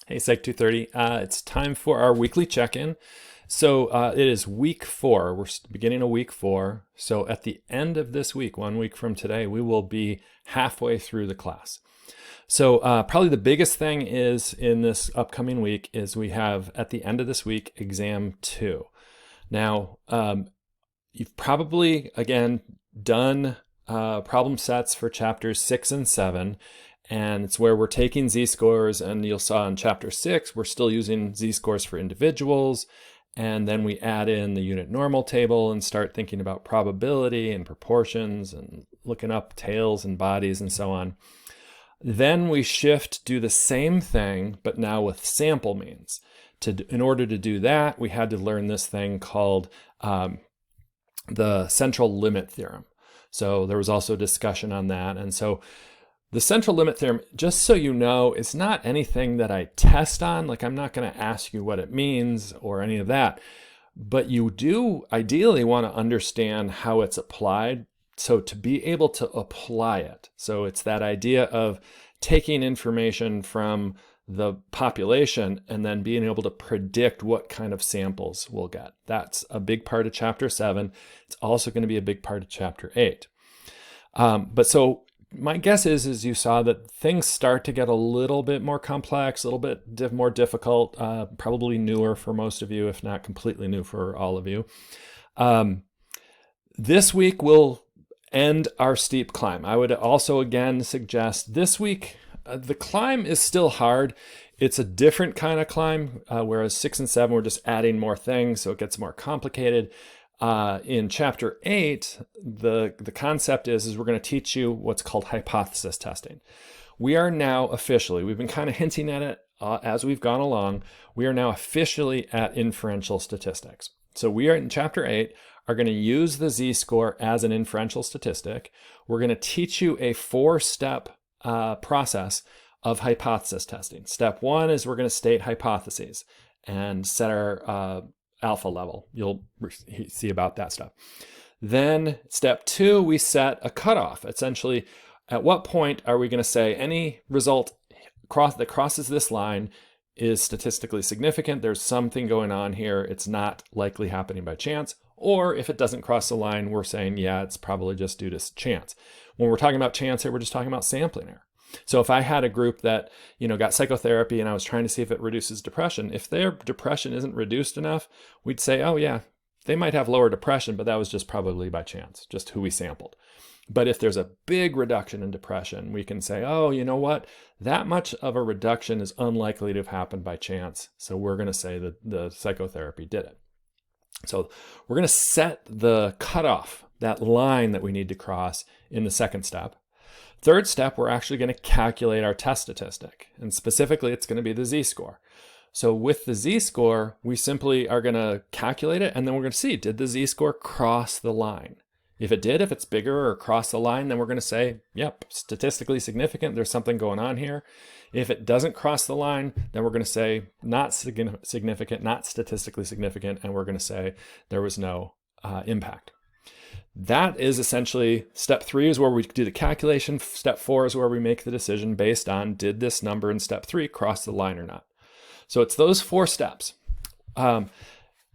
Hey, Psych230. It's time for our weekly check-in. So it is week 4. We're beginning of week 4. So at the end of this week, 1 week from today, we will be halfway through the class. So probably the biggest thing is in this upcoming week is we have at the end of this week, exam 2. Now, you've probably, again, done problem sets for chapters 6 and 7. And it's where we're taking Z-scores, and you'll saw in chapter 6, we're still using Z-scores for individuals. And then we add in the unit normal table and start thinking about probability and proportions and looking up tails and bodies and so on. Then we shift, do the same thing, but now with sample means. In order to do that, we had to learn this thing called the central limit theorem. So there was also discussion on that. And so the central limit theorem, just so you know, is not anything that I test on. Like, I'm not going to ask you what it means or any of that. But you do ideally want to understand how it's applied. So to be able to apply it. So it's that idea of taking information from the population and then being able to predict what kind of samples we'll get. That's a big part of chapter 7. It's also going to be a big part of chapter 8. But so my guess is you saw that things start to get a little bit more complex, a little bit more difficult, probably newer for most of you, if not completely new for all of you. This week we'll end our steep climb. I would also again suggest this week, the climb is still hard. It's a different kind of climb, whereas 6 and 7, we're just adding more things, so it gets more complicated. In chapter 8, the concept is we're going to teach you what's called hypothesis testing. We are now officially, we've been kind of hinting at it as we've gone along, we are now officially at inferential statistics. So we are in chapter 8, are going to use the Z-score as an inferential statistic. We're going to teach you a 4-step process of hypothesis testing. Step 1 is we're going to state hypotheses and set our alpha level. You'll see about that stuff. Then step 2, we set a cutoff. Essentially, at what point are we going to say any result that crosses this line is statistically significant? There's something going on here. It's not likely happening by chance. Or if it doesn't cross the line, we're saying, yeah, it's probably just due to chance. When we're talking about chance here, we're just talking about sampling error. So if I had a group that, got psychotherapy and I was trying to see if it reduces depression, if their depression isn't reduced enough, we'd say, oh yeah, they might have lower depression, but that was just probably by chance, just who we sampled. But if there's a big reduction in depression, we can say, oh, you know what? That much of a reduction is unlikely to have happened by chance. So we're going to say that the psychotherapy did it. So we're going to set the cutoff, that line that we need to cross in the second step. Third step, we're actually going to calculate our test statistic. And specifically, it's going to be the Z-score. So with the Z-score, we simply are going to calculate it, and then we're going to see, did the Z-score cross the line? If it did, if it's bigger or cross the line, then we're going to say, yep, statistically significant, there's something going on here. If it doesn't cross the line, then we're going to say not significant, not statistically significant, and we're going to say there was no impact. That is essentially step 3 is where we do the calculation. Step 4 is where we make the decision based on did this number in step 3 cross the line or not. So it's those 4 steps.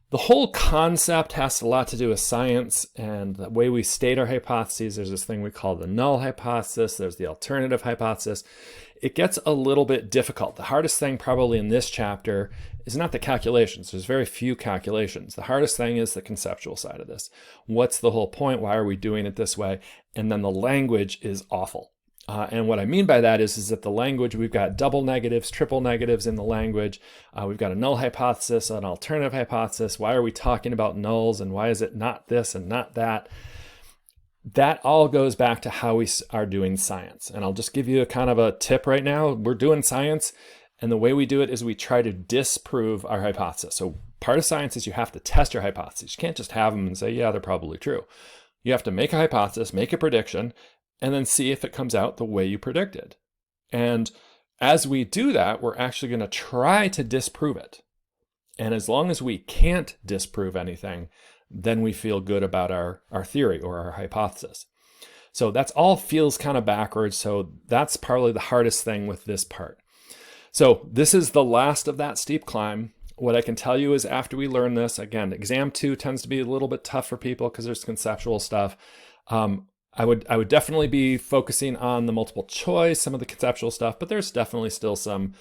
The whole concept has a lot to do with science and the way we state our hypotheses. There's this thing we call the null hypothesis. There's the alternative hypothesis. It gets a little bit difficult. The hardest thing probably in this chapter is not the calculations. There's very few calculations. The hardest thing is the conceptual side of this. What's the whole point? Why are we doing it this way? And then the language is awful. And what I mean by that is that the language, we've got double negatives, triple negatives in the language. We've got a null hypothesis, an alternative hypothesis. Why are we talking about nulls and why is it not this and not that? That all goes back to how we are doing science. And I'll just give you a kind of a tip right now. We're doing science, and the way we do it is we try to disprove our hypothesis. So part of science is you have to test your hypotheses. You can't just have them and say, yeah, they're probably true. You have to make a hypothesis, make a prediction, and then see if it comes out the way you predicted. And as we do that, we're actually going to try to disprove it. And as long as we can't disprove anything, then we feel good about our theory or our hypothesis. So that's all feels kind of backwards. So that's probably the hardest thing with this part. So this is the last of that steep climb. What I can tell you is after we learn this, again, exam 2 tends to be a little bit tough for people because there's conceptual stuff. I would definitely be focusing on the multiple choice, some of the conceptual stuff, but there's definitely still some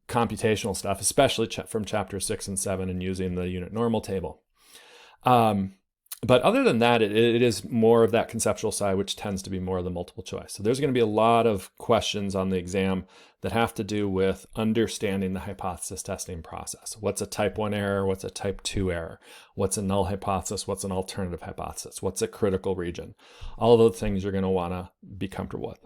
computational stuff, especially from chapter 6 and 7 and using the unit normal table. But other than that, it is more of that conceptual side, which tends to be more of the multiple choice. So there's going to be a lot of questions on the exam that have to do with understanding the hypothesis testing process. What's a type 1 error? What's a type 2 error? What's a null hypothesis? What's an alternative hypothesis? What's a critical region? All of those things you're going to want to be comfortable with.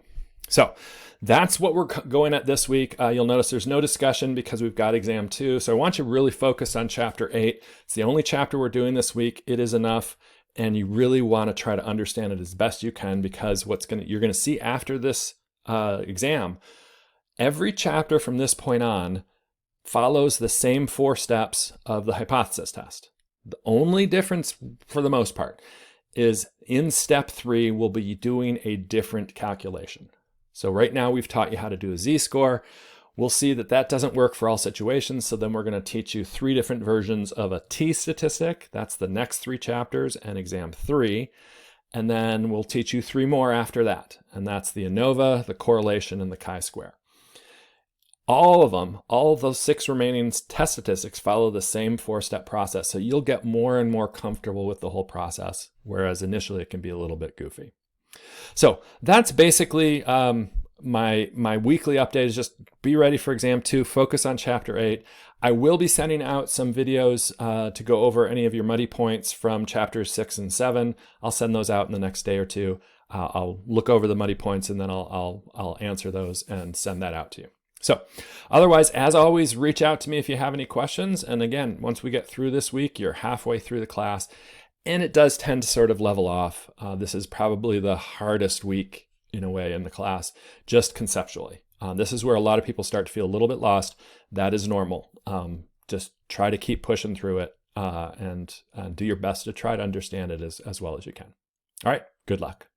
So that's what we're going at this week. You'll notice there's no discussion because we've got exam 2. So I want you to really focus on chapter 8. It's the only chapter we're doing this week. It is enough. And you really want to try to understand it as best you can, because you're going to see after this exam, every chapter from this point on follows the same 4 steps of the hypothesis test. The only difference, for the most part, is in step 3, we'll be doing a different calculation. So right now we've taught you how to do a Z-score. We'll see that that doesn't work for all situations. So then we're going to teach you 3 different versions of a T-statistic. That's the next 3 chapters and exam 3. And then we'll teach you 3 more after that. And that's the ANOVA, the correlation, and the chi-square. All of those 6 remaining test statistics follow the same 4-step process. So you'll get more and more comfortable with the whole process, whereas initially it can be a little bit goofy. So that's basically my weekly update. Is just be ready for exam 2, focus on chapter 8. I will be sending out some videos to go over any of your muddy points from chapters 6 and 7. I'll send those out in the next day or two. I'll look over the muddy points and then I'll answer those and send that out to you. So otherwise, as always, reach out to me if you have any questions. And again, once we get through this week, you're halfway through the class. And it does tend to sort of level off. This is probably the hardest week in a way in the class, just conceptually. This is where a lot of people start to feel a little bit lost. That is normal. Just try to keep pushing through it and do your best to try to understand it as well as you can. All right, good luck.